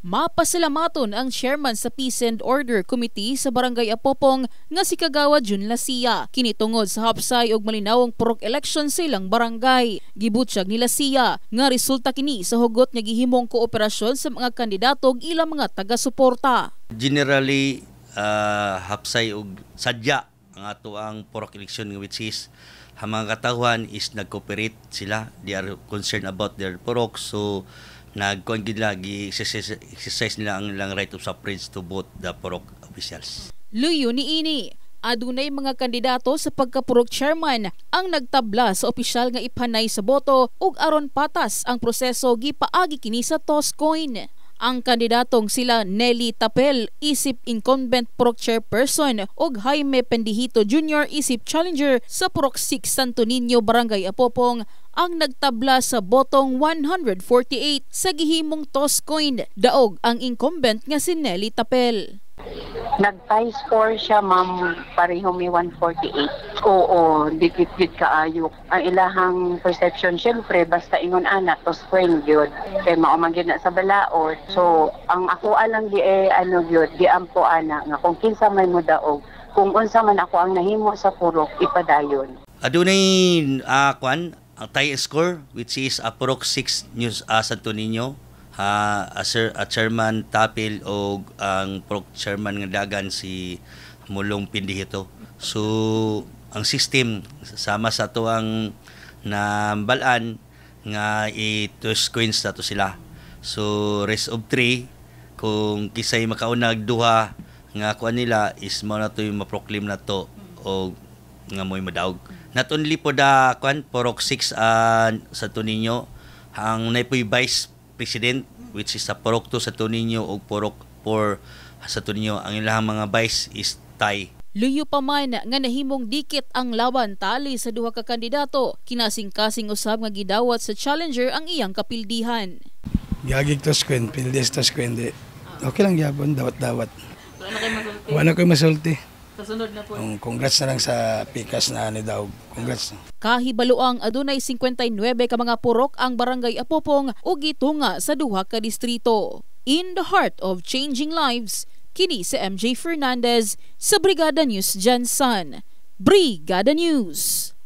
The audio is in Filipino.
Mapasalamaton ang chairman sa Peace and Order Committee sa Barangay Apopong nga si Kagawad Jun Lacia. Kinitungod sa hapsay og malinawong purok election sa ilang barangay. Gibutyag ni Lacia nga resulta kini sa hugot nga gihimong kooperasyon sa mga kandidato ug ilang mga taga-suporta. Generally, hapsay og sadya ang ato ang purok election which is ang mga katawhan is nag-cooperate sila. They are concerned about their purok, so nagkuhan gila exercise nila ang ilang right of suffrage to vote the purok officials. Luyo niini, adunay mga kandidato sa pagkapurok chairman ang nagtabla sa opisyal nga iphanay sa boto ug aron patas ang proseso gipaagi kini sa toss coin. Ang kandidatong sila Nelly Tapel, isip incumbent purok chairperson ug Jaime Pendihito Jr. isip challenger sa purok 6 Santo Niño, Barangay Apopong ang nagtabla sa botong 148 sa gihimong toss coin. Daog ang incumbent nga si Nelly Tapel. Nag-tie score siya, ma'am, pareho may 148. Oo, dikit-dikit kaayo. Ang ilahang perception, syempre, basta ingon anak, to spring yun. Kaya maumagin na sa balaod. So, ang ako alang di yun, di ampo anak, nga kung kinsa may mo daog, kung unsa man ako ang nahimo sa purok, ipadayon. Adunay, ang tie score, which is purok 6 News Santo Niño. Chairman Tapil o ang purok chairman nga dagan si Mulong Pendihito. So ang system sama sa to ang nambalan nga i-toss coins na to sila. So rest of 3 kung kisay makaunag duha nga kuan nila is mo na to yung ma-proclaim na to o nga mo'y madaog. Not only po da kuan purok 6 Santo Niño, ang naipoy vice president which is sa purok 2 Santo Niño o purok 4 Santo Niño, ang ilang mga vice is tie. Luyo pa man nga nahimong dikit ang laban tali sa duha ka kandidato, kinasing-kasing usab nga gidawat sa challenger ang iyang kapildihan. Gagig tos kwen, pildes tos kwen di. Okay lang gyapon, dawat-dawat. Wala koy masulti. Kasunod na po. Congrats na lang sa pikas na ni Daog. Congrats. Kahibaluang adunay 59 ka mga purok ang Barangay Apopong ug gitunga sa duha ka distrito. In the heart of changing lives, kini si MJ Fernandez sa Brigada News Jansan. Brigada News.